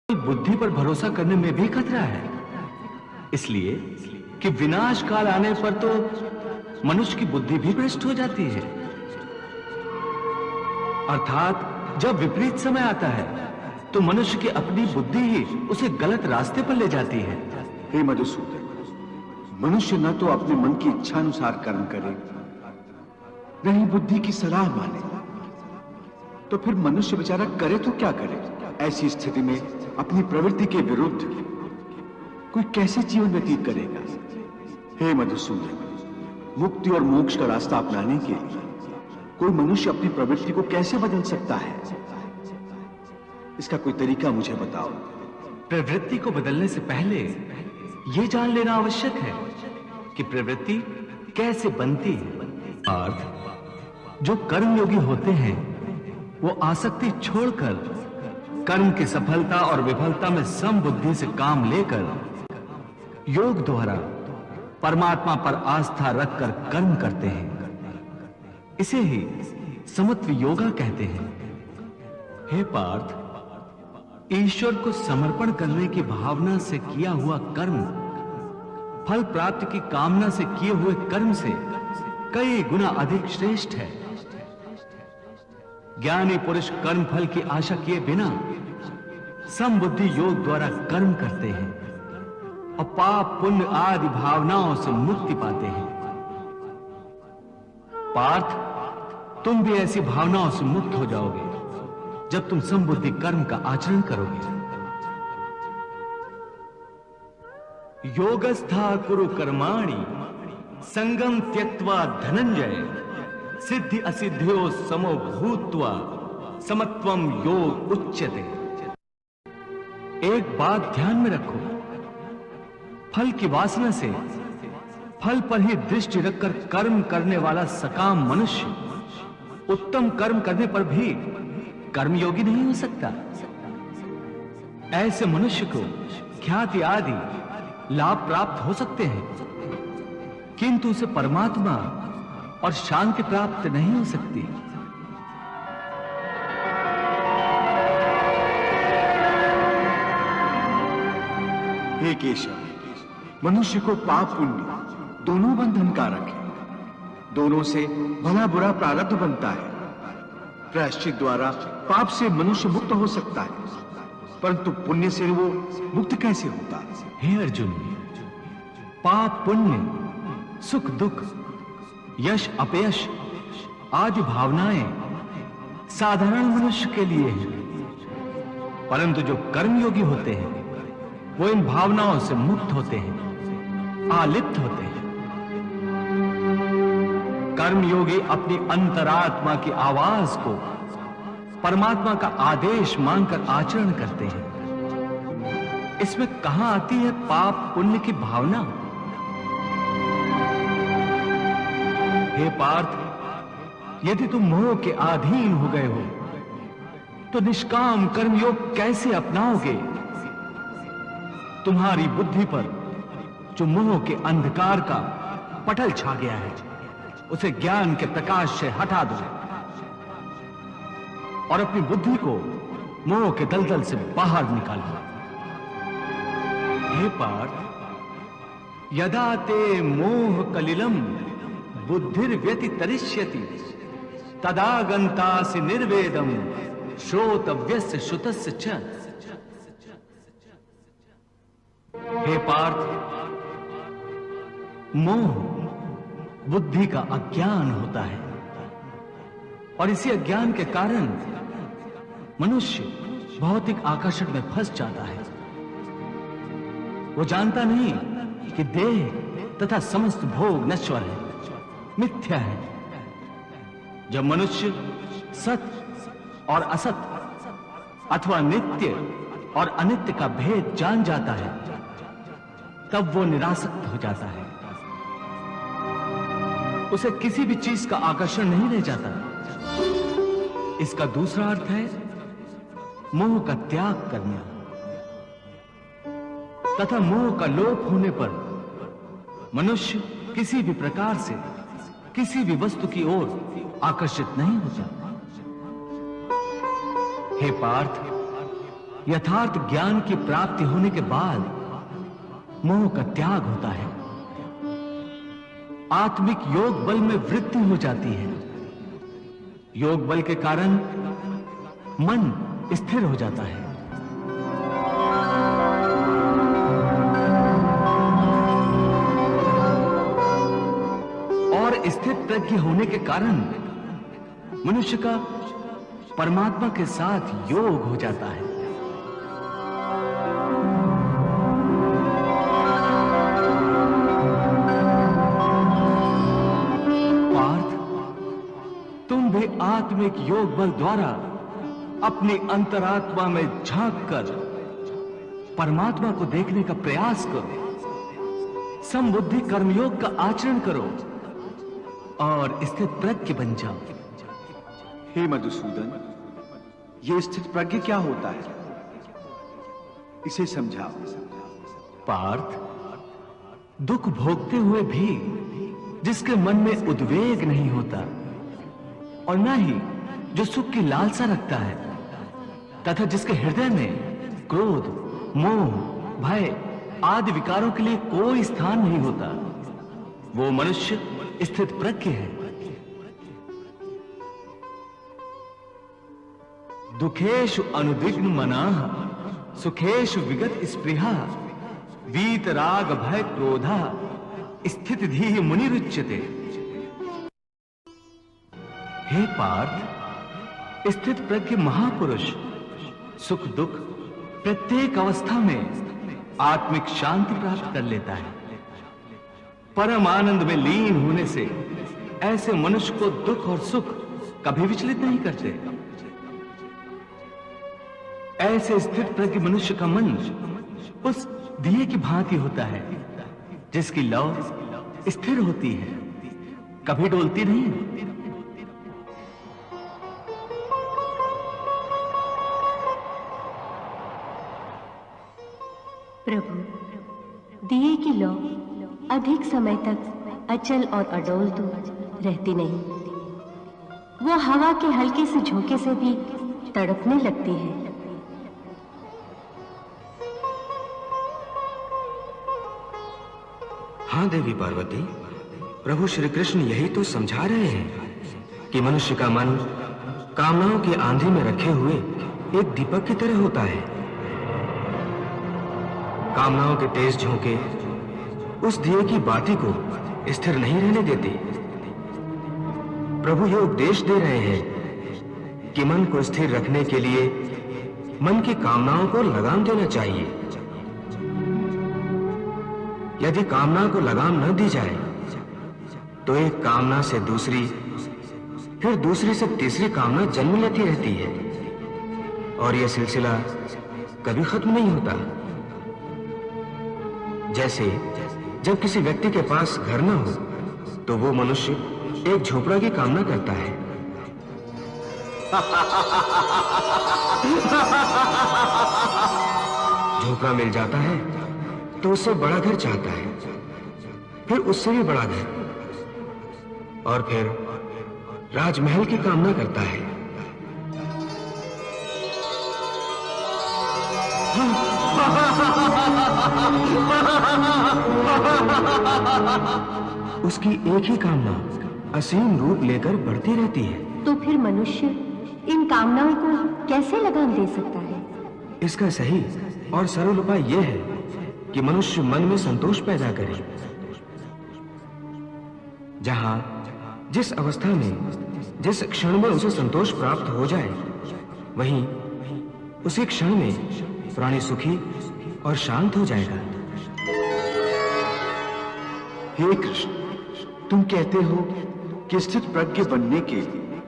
बुद्धि पर भरोसा करने में भी खतरा है, इसलिए कि विनाश काल आने पर तो मनुष्य की बुद्धि भी भ्रष्ट हो जाती है। अर्थात जब विपरीत समय आता है तो मनुष्य की अपनी बुद्धि ही उसे गलत रास्ते पर ले जाती है। हे मधुसूदन, मनुष्य न तो अपने मन की इच्छा अनुसार कर्म करे, न ही बुद्धि की सलाह माने, तो फिर मनुष्य बेचारा करे तो क्या करे? ऐसी स्थिति में अपनी प्रवृत्ति के विरुद्ध कोई कैसे जीवन व्यतीत करेगा? हे मधुसूदन, मुक्ति और मोक्ष का रास्ता अपनाने के लिए कोई मनुष्य अपनी प्रवृत्ति को कैसे बदल सकता है? इसका कोई तरीका मुझे बताओ। प्रवृत्ति को बदलने से पहले यह जान लेना आवश्यक है कि प्रवृत्ति कैसे बनती है। अर्थ, जो कर्मयोगी होते हैं वो आसक्ति छोड़कर कर्म की सफलता और विफलता में समबुद्धि से काम लेकर योग द्वारा परमात्मा पर आस्था रखकर कर्म करते हैं। इसे ही समत्व योगा कहते हैं। हे पार्थ, ईश्वर को समर्पण करने की भावना से किया हुआ कर्म फल प्राप्ति की कामना से किए हुए कर्म से कई गुना अधिक श्रेष्ठ है। ज्ञानी पुरुष कर्म फल की आशा किए बिना समबुद्धि योग द्वारा कर्म करते हैं और पाप पुण्य आदि भावनाओं से मुक्ति पाते हैं। पार्थ, तुम भी ऐसी भावनाओं से मुक्त हो जाओगे जब तुम समबुद्धि कर्म का आचरण करोगे। योगस्था कुरु कर्माणि संगम त्यक्त्वा धनंजय सिद्धि असिद्ध्यो समो भूत्वा समत्वम योग उच्यते। एक बात ध्यान में रखो, फल की वासना से फल पर ही दृष्टि रखकर कर्म करने वाला सकाम मनुष्य उत्तम कर्म करने पर भी कर्मयोगी नहीं हो सकता। ऐसे मनुष्य को ख्याति आदि लाभ प्राप्त हो सकते हैं, किंतु उसे परमात्मा और शांति प्राप्त नहीं हो सकती। हे केशव, मनुष्य को पाप पुण्य दोनों बंधन कारक है। दोनों से भला बुरा प्रारब्ध बनता है। प्रायश्चित द्वारा पाप से मनुष्य मुक्त हो सकता है, परंतु पुण्य से वो मुक्त कैसे होता? हे अर्जुन, पाप पुण्य, सुख दुख, यश अपयश आदि भावनाएं साधारण मनुष्य के लिए हैं, परंतु जो कर्मयोगी होते हैं वो इन भावनाओं से मुक्त होते हैं, आलिप्त होते हैं। कर्मयोगी अपनी अंतरात्मा की आवाज को परमात्मा का आदेश मानकर आचरण करते हैं। इसमें कहां आती है पाप पुण्य की भावना? हे पार्थ, यदि तुम मोह के अधीन हो गए हो तो निष्काम कर्मयोग कैसे अपनाओगे? तुम्हारी बुद्धि पर जो मोह के अंधकार का पटल छा गया है उसे ज्ञान के प्रकाश से हटा दो और अपनी बुद्धि को मोह के दलदल से बाहर निकालो। हे पार्थ, यदा ते मोह कलिलम बुद्धिर्व्यतितरिष्यति तदा गन्तासि निर्वेदम श्रोतव्यस्य श्रुतस्य च। हे पार्थ, मोह बुद्धि का अज्ञान होता है और इसी अज्ञान के कारण मनुष्य भौतिक आकर्षण में फंस जाता है। वो जानता नहीं कि देह तथा समस्त भोग नश्वर है, मिथ्या है। जब मनुष्य सत और असत अथवा नित्य और अनित्य का भेद जान जाता है तब वो निरासक्त हो जाता है। उसे किसी भी चीज का आकर्षण नहीं रह जाता। इसका दूसरा अर्थ है मोह का त्याग करना तथा मोह का लोप होने पर मनुष्य किसी भी प्रकार से किसी भी वस्तु की ओर आकर्षित नहीं होता। हे पार्थ, यथार्थ ज्ञान की प्राप्ति होने के बाद मोह का त्याग होता है। आत्मिक योग बल में वृद्धि हो जाती है। योग बल के कारण मन स्थिर हो जाता है। और स्थिर प्रज्ञ होने के कारण मनुष्य का परमात्मा के साथ योग हो जाता है। तुम भी आत्मिक योग बल द्वारा अपनी अंतरात्मा में झांककर परमात्मा को देखने का प्रयास करो। समबुद्धि कर्मयोग का आचरण करो और स्थित प्रज्ञ बन जाओ। हे मधुसूदन, ये स्थित प्रज्ञ क्या होता है, इसे समझाओ। पार्थ, दुख भोगते हुए भी जिसके मन में उद्वेग नहीं होता और न ही जो सुख की लालसा रखता है तथा जिसके हृदय में क्रोध, मोह, भय आदि विकारों के लिए कोई स्थान नहीं होता, वो मनुष्य स्थित प्रज्ञ है। दुखेषु अनुद्विग्न मनाः सुखेषु विगत स्पृहा वीत राग भय क्रोधा स्थित धीः मुनिरुच्यते। हे पार्थ, स्थित प्रज्ञ महापुरुष सुख दुख प्रत्येक अवस्था में आत्मिक शांति प्राप्त कर लेता है। परम आनंद में लीन होने से ऐसे मनुष्य को दुख और सुख कभी विचलित नहीं करते। ऐसे स्थित प्रज्ञ मनुष्य का मन उस दिए की भांति होता है जिसकी लौ स्थिर होती है, कभी डोलती नहीं। प्रभु, दिए की लौ अधिक समय तक अचल और अडोल तो रहती नहीं, वो हवा के हल्के से झोंके से भी तड़पने लगती है। हाँ देवी पार्वती, प्रभु श्री कृष्ण यही तो समझा रहे हैं कि मनुष्य का मन कामनाओं की आंधी में रखे हुए एक दीपक की तरह होता है। कामनाओं के तेज झोंके उस दिए की बाती को स्थिर नहीं रहने देते। प्रभु ये उपदेश दे रहे हैं कि मन को स्थिर रखने के लिए मन की कामनाओं को लगाम देना चाहिए। यदि कामना को लगाम न दी जाए तो एक कामना से दूसरी, फिर दूसरी से तीसरी कामना जन्म लेती रहती है और यह सिलसिला कभी खत्म नहीं होता। जैसे जब किसी व्यक्ति के पास घर न हो तो वो मनुष्य एक झोपड़ा की कामना करता है। झोपड़ा मिल जाता है तो उससे बड़ा घर चाहता है, फिर उससे भी बड़ा घर, और फिर राजमहल की कामना करता है। उसकी एक ही कामना असीम रूप लेकर बढ़ती रहती है। तो फिर मनुष्य इन कामनाओं को कैसे लगाम दे सकता है? इसका सही और सरल उपाय यह है कि मनुष्य मन में संतोष पैदा करे। जहां जिस अवस्था में जिस क्षण में उसे संतोष प्राप्त हो जाए, वहीं उसी क्षण में प्राणी सुखी और शांत हो जाएगा। हे कृष्ण, तुम कहते हो कि स्थित प्रज्ञ बनने के लिए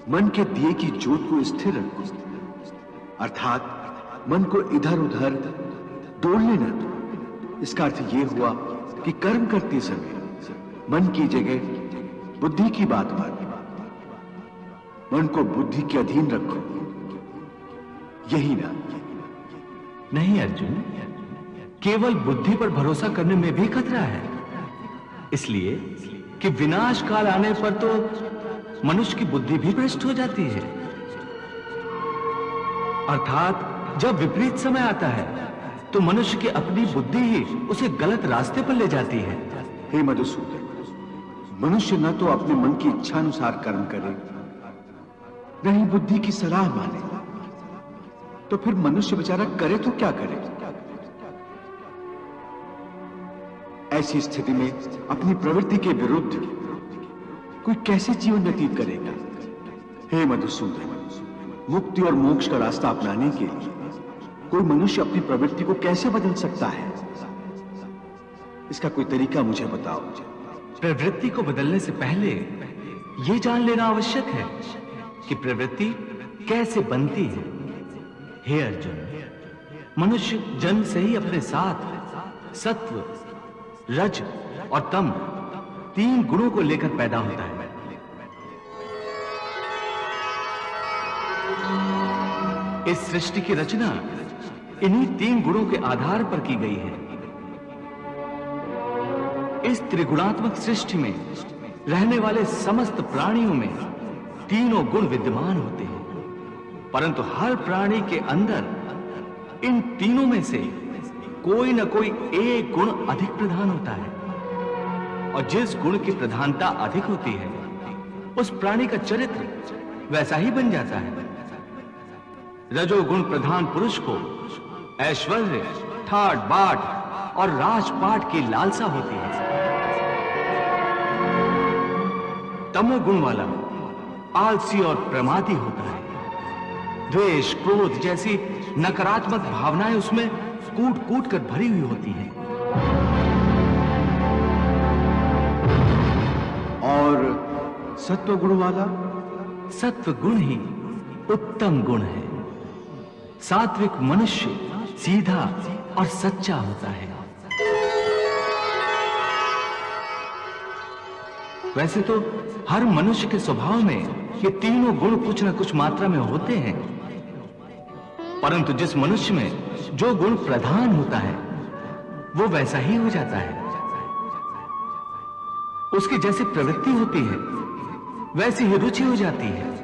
मन के दिए की ज्योत को स्थिर रखो, अर्थात मन को इधर उधर डोलने न दो। इसका अर्थ यह हुआ कि कर्म करते समय मन की जगह बुद्धि की बात मानो, मन को बुद्धि के अधीन रखो, यही ना? नहीं अर्जुन, केवल बुद्धि पर भरोसा करने में भी खतरा है, इसलिए कि विनाश काल आने पर तो मनुष्य की बुद्धि भी भ्रष्ट हो जाती है। अर्थात जब विपरीत समय आता है तो मनुष्य की अपनी बुद्धि ही उसे गलत रास्ते पर ले जाती है। हे मधुसूदन, मनुष्य न तो अपने मन की इच्छा अनुसार कर्म करे, न ही बुद्धि की सलाह माने, तो फिर मनुष्य बेचारा करे तो क्या करे? ऐसी स्थिति में अपनी प्रवृत्ति के विरुद्ध कोई कैसे जीवन व्यतीत करेगा? हे मधुसूदन, मुक्ति और मोक्ष का रास्ता अपनाने के लिए कोई मनुष्य अपनी प्रवृत्ति को कैसे बदल सकता है? इसका कोई तरीका मुझे बताओ। प्रवृत्ति को बदलने से पहले यह जान लेना आवश्यक है कि प्रवृत्ति कैसे बनती है। हे अर्जुन, मनुष्य जन्म से ही अपने साथ सत्व, रज और तम 3 गुणों को लेकर पैदा होता है। इस सृष्टि की रचना इन्हीं 3 गुणों के आधार पर की गई है। इस त्रिगुणात्मक सृष्टि में रहने वाले समस्त प्राणियों में तीनों गुण विद्यमान होते हैं, परंतु हर प्राणी के अंदर इन तीनों में से कोई न कोई एक गुण अधिक प्रधान होता है, और जिस गुण की प्रधानता अधिक होती है उस प्राणी का चरित्र वैसा ही बन जाता है। रजोगुण प्रधान पुरुष को ऐश्वर्य, ठाट बाट और राजपाट की लालसा होती है। तमोगुण वाला आलसी और प्रमादी होता है। द्वेष, क्रोध जैसी नकारात्मक भावनाएं उसमें कूट कूट कर भरी हुई होती हैं। और सत्व गुण वाला? सत्व गुण ही उत्तम गुण है। सात्विक मनुष्य सीधा और सच्चा होता है। वैसे तो हर मनुष्य के स्वभाव में ये तीनों गुण कुछ न कुछ मात्रा में होते हैं, परंतु जिस मनुष्य में जो गुण प्रधान होता है वो वैसा ही हो जाता है। उसकी जैसी प्रवृत्ति होती है वैसी ही रुचि हो जाती है।